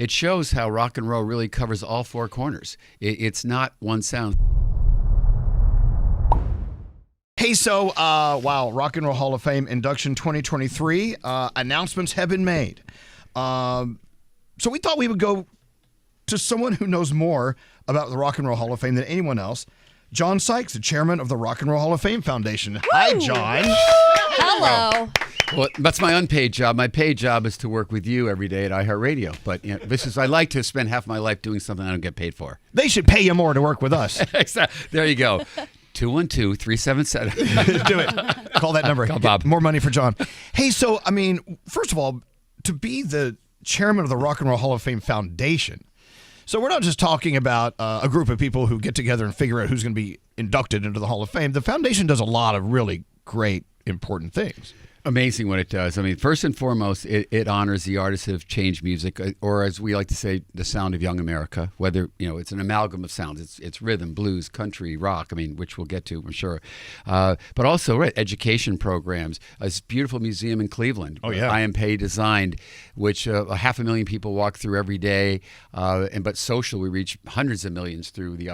It shows how rock and roll really covers all four corners. It's not one sound. Hey, so, wow, Rock and Roll Hall of Fame induction 2023. Announcements have been made. So we thought we would go to someone who knows more about the Rock and Roll Hall of Fame than anyone else. John Sykes, the chairman of the Rock and Roll Hall of Fame Foundation. Woo! Hi, John. Hello. Well, that's my unpaid job. My paid job is to work with you every day at iHeartRadio. But I like to spend half my life doing something I don't get paid for. They should pay you more to work with us. There you go. 212-377. Do it. Call that number. Call Bob. More money for John. Hey, so, I mean, first of all, to be the chairman of the Rock and Roll Hall of Fame Foundation, so we're not just talking about a group of people who get together and figure out who's going to be inducted into the Hall of Fame. The foundation does a lot of really great, important things. Amazing what it does. I mean, first and foremost, it honors the artists that have changed music, or as we like to say, the sound of young America. Whether it's an amalgam of sounds. It's rhythm, blues, country, rock. I mean, which we'll get to, I'm sure. But also, education programs. This beautiful museum in Cleveland. Oh yeah, I Am Pay designed, which 500,000 people walk through every day. But social, we reach hundreds of millions through the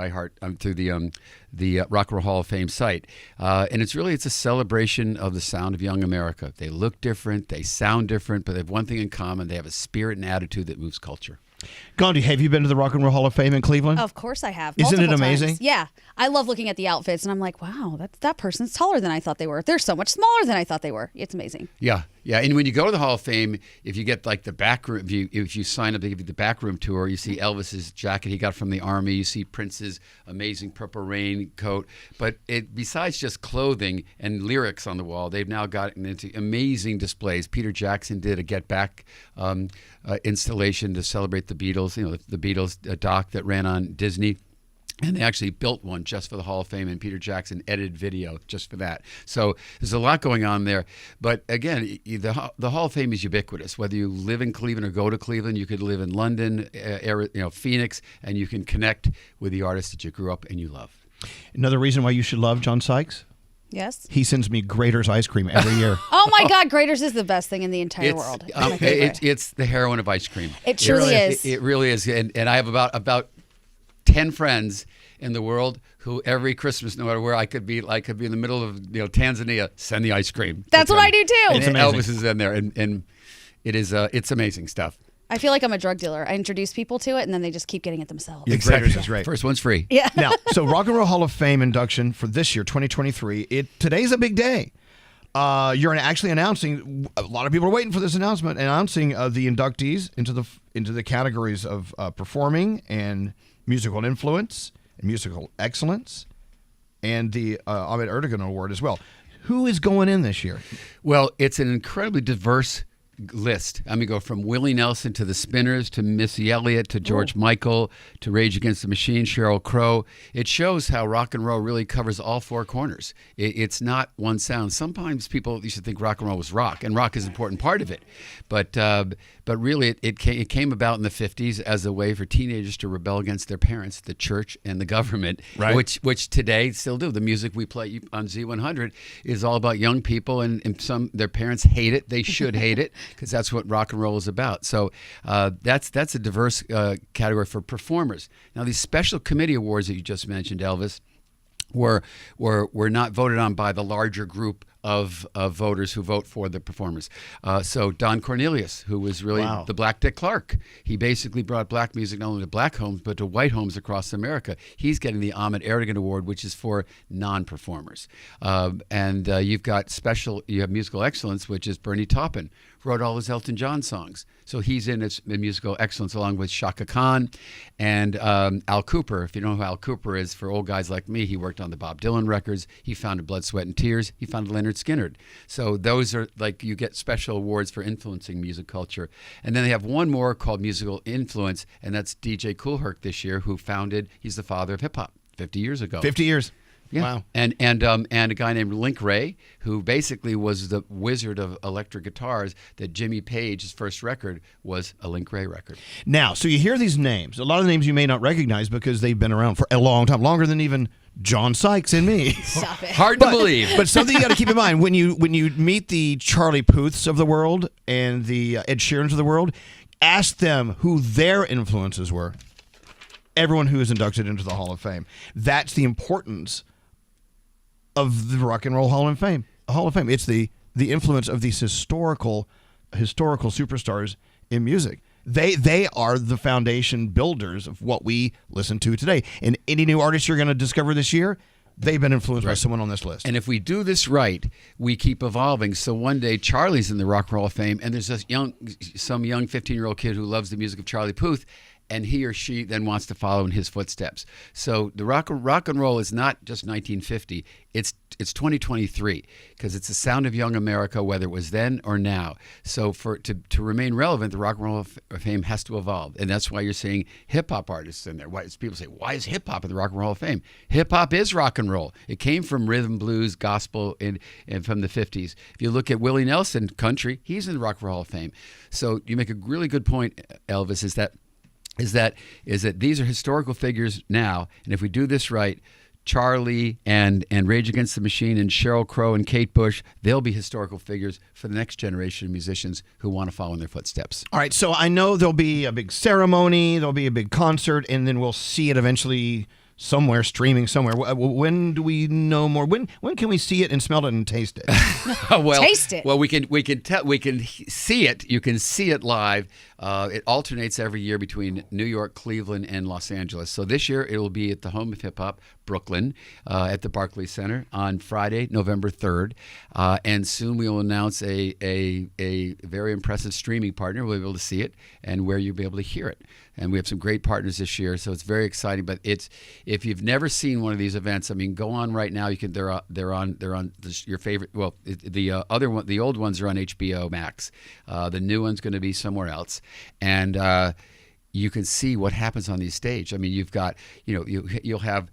the Rock and Roll Hall of Fame site. And it's a celebration of the sound of young America. They look different, they sound different, but they have one thing in common. They have a spirit and attitude that moves culture. Gandhi, have you been to the Rock and Roll Hall of Fame in Cleveland? Of course I have. Isn't it multiple amazing? times. Yeah. I love looking at the outfits, and I'm like, wow, that person's taller than I thought they were. They're so much smaller than I thought they were. It's amazing. Yeah. And when you go to the Hall of Fame, if you get like the back room, if you sign up, they give you the back room tour. You see Elvis's jacket he got from the Army. You see Prince's amazing Purple Rain coat. But besides just clothing and lyrics on the wall, they've now gotten into amazing displays. Peter Jackson did a Get Back installation to celebrate the Beatles. The Beatles doc that ran on Disney. And they actually built one just for the Hall of Fame, and Peter Jackson edited video just for that. So there's a lot going on there. But again, the Hall of Fame is ubiquitous. Whether you live in Cleveland or go to Cleveland, you could live in London, Phoenix, and you can connect with the artists that you grew up and you love. Another reason why you should love John Sykes? Yes. He sends me Grater's ice cream every year. Oh my God, Grater's is the best thing in the entire world. It's the heroin of ice cream. It truly is. It really is. And I have about 10 friends in the world who every Christmas, no matter where I could be in the middle of Tanzania, send the ice cream. That's what I do too. And Elvis is in there, and it's amazing stuff. I feel like I'm a drug dealer. I introduce people to it, and then they just keep getting it themselves. Exactly. Grater's is great. First one's free. Yeah. Now, so Rock and Roll Hall of Fame induction for this year, 2023. Today's a big day. You're actually announcing. A lot of people are waiting for this announcement. Announcing the inductees into the categories of performing and musical influence and musical excellence, and the Ahmet Ertegun Award as well. Who is going in this year? Well, it's an incredibly diverse list. I mean, go from Willie Nelson to the Spinners to Missy Elliott to George Michael to Rage Against the Machine, Sheryl Crow. It shows how rock and roll really covers all four corners. It's not one sound. Sometimes people used to think rock and roll was rock, and rock is an important part of it. But really, it came about in the 50s as a way for teenagers to rebel against their parents, the church, and the government, right. which today still do. The music we play on Z100 is all about young people, and their parents hate it. They should hate it, because that's what rock and roll is about. So that's a diverse category for performers. Now, these special committee awards that you just mentioned, Elvis, were not voted on by the larger group of voters who vote for the performers. So Don Cornelius, who was really the Black Dick Clark, he basically brought black music not only to black homes but to white homes across America. He's getting the Ahmet Ertegun Award, which is for non-performers. And you have musical excellence, which is Bernie Taupin, wrote all his Elton John songs. So he's in musical excellence along with Chaka Khan and Al Cooper. If you don't know who Al Cooper is, for old guys like me, he worked on the Bob Dylan records. He founded Blood, Sweat, and Tears. He founded Leonard Skinner. So those are you get special awards for influencing music culture. And then they have one more called Musical Influence, and that's DJ Kool Herc this year, he's the father of hip hop 50 years ago. 50 years. Yeah. Wow. And a guy named Link Ray, who basically was the wizard of electric guitars, that Jimmy Page's first record was a Link Ray record. Now, so you hear these names. A lot of the names you may not recognize because they've been around for a long time, longer than even John Sykes and me. Stop it. Hard to believe. But something you got to keep in mind, when you meet the Charlie Puths of the world and the Ed Sheerans of the world, ask them who their influences were. Everyone who is inducted into the Hall of Fame. That's the importance of the Rock and Roll Hall of Fame. It's the influence of these historical superstars in music. They are the foundation builders of what we listen to today. And any new artists you're going to discover this year, they've been influenced by someone on this list. And if we do this right, we keep evolving. So one day Charlie's in the Rock and Roll Hall of Fame, and there's some young 15-year-old kid who loves the music of Charlie Puth, and he or she then wants to follow in his footsteps. So the rock and roll is not just 1950; it's 2023, because it's the sound of young America, whether it was then or now. So to remain relevant, the Rock and Roll Hall of Fame has to evolve, and that's why you're seeing hip hop artists in there. People say, why is hip hop in the Rock and Roll Hall of Fame? Hip hop is rock and roll. It came from rhythm, blues, gospel, and from the 50s. If you look at Willie Nelson, country, he's in the Rock and Roll Hall of Fame. So you make a really good point, Elvis, is that these are historical figures now, and if we do this right, Charlie and Rage Against the Machine and Sheryl Crow and Kate Bush, they'll be historical figures for the next generation of musicians who want to follow in their footsteps. All right, so I know there'll be a big ceremony, there'll be a big concert, and then we'll see it eventually somewhere, streaming somewhere. When do we know more? When can we see it and smell it and taste it? Taste it. Well, we can see it. You can see it live. It alternates every year between New York, Cleveland, and Los Angeles. So this year it will be at the home of hip hop, Brooklyn, at the Barclays Center on Friday, November 3rd. And soon we will announce a very impressive streaming partner. We'll be able to see it and where you'll be able to hear it. And we have some great partners this year, so it's very exciting. But if you've never seen one of these events, I mean, go on right now. You can. They're on your favorite. Well, the other one, the old ones are on HBO Max. The new one's going to be somewhere else, and you can see what happens on these stage. I mean, you've got you'll have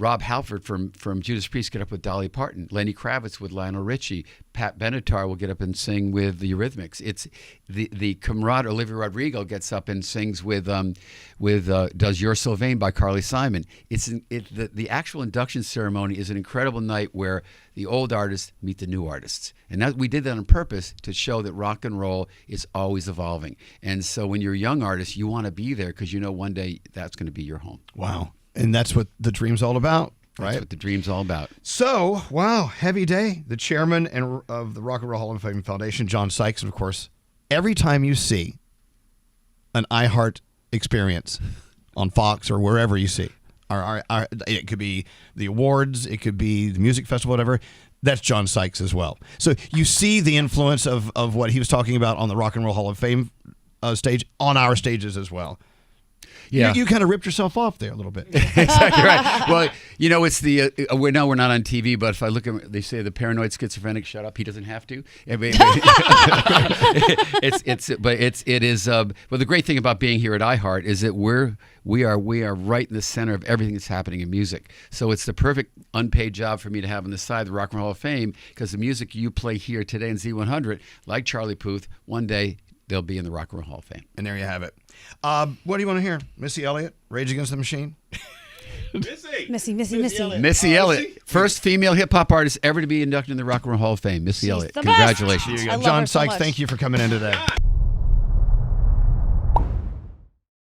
Rob Halford from Judas Priest get up with Dolly Parton. Lenny Kravitz with Lionel Richie. Pat Benatar will get up and sing with the Eurythmics. It's the camaraderie. Olivia Rodrigo gets up and sings with Does You're So Vain by Carly Simon. The actual induction ceremony is an incredible night where the old artists meet the new artists. And we did that on purpose to show that rock and roll is always evolving. And so when you're a young artist, you want to be there because you know one day that's going to be your home. Wow. And that's what the dream's all about, right? That's what the dream's all about. So, wow, heavy day. The chairman of the Rock and Roll Hall of Fame Foundation, John Sykes, of course, every time you see an iHeart experience on Fox or wherever you see, it could be the awards, it could be the music festival, whatever, that's John Sykes as well. So you see the influence of what he was talking about on the Rock and Roll Hall of Fame stage on our stages as well. Yeah, you kind of ripped yourself off there a little bit. Exactly right. Well, it's the we're not on TV, but if I look at, they say the paranoid schizophrenic, shut up, he doesn't have to. But the great thing about being here at iHeart is that we are right in the center of everything that's happening in music. So it's the perfect unpaid job for me to have on the side, the Rock and Roll Hall of Fame, because the music you play here today in Z100, like Charlie Puth, one day they'll be in the Rock and Roll Hall of Fame. And there you have it. What do you want to hear? Missy Elliott, Rage Against the Machine? Missy Elliott. First female hip-hop artist ever to be inducted in the Rock and Roll Hall of Fame. Missy Elliott. The Congratulations. best. I love John her so Sykes, much. thank you for coming in today.